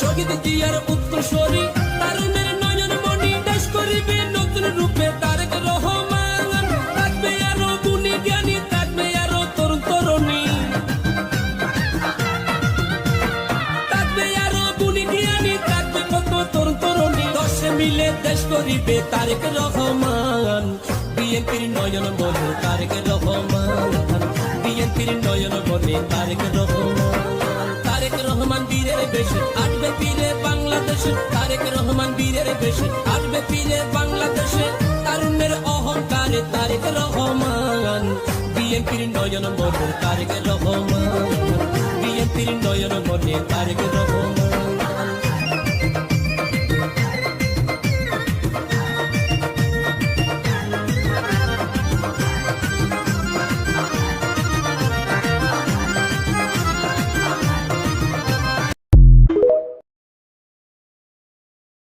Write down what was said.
শহীদ জিয়ার উত্তরসূরি তারুণের নয়ন মণি দেশ করিবে নতুন রূপে তারেক রহমান। থাকবে আরো গুণী জ্ঞানী, থাকবে আরো তরুণ তরুণী, থাকবে আরো গুণী জ্ঞানী, থাকবে কত তরুণ তরুণী। দশে মিলে দেশ করিবে তারেক রহমান। বিএনপির নয়ন মনে তারেক রহমান, বিএনপির নয়ন মনে তারেক রহমান। তারেক রহমান বীরের বেশে আসবে ফিরে বাংলাদেশে, তারেক রহমান বীরের বেশে আসবে ফিরে বাংলাদেশে। তারুণ্যের অহংকারে তারেক রহমান। বিএনপির নয়ন মনে তারেক রহমান, বিএনপির নয়ন মনে তারেক রহমান।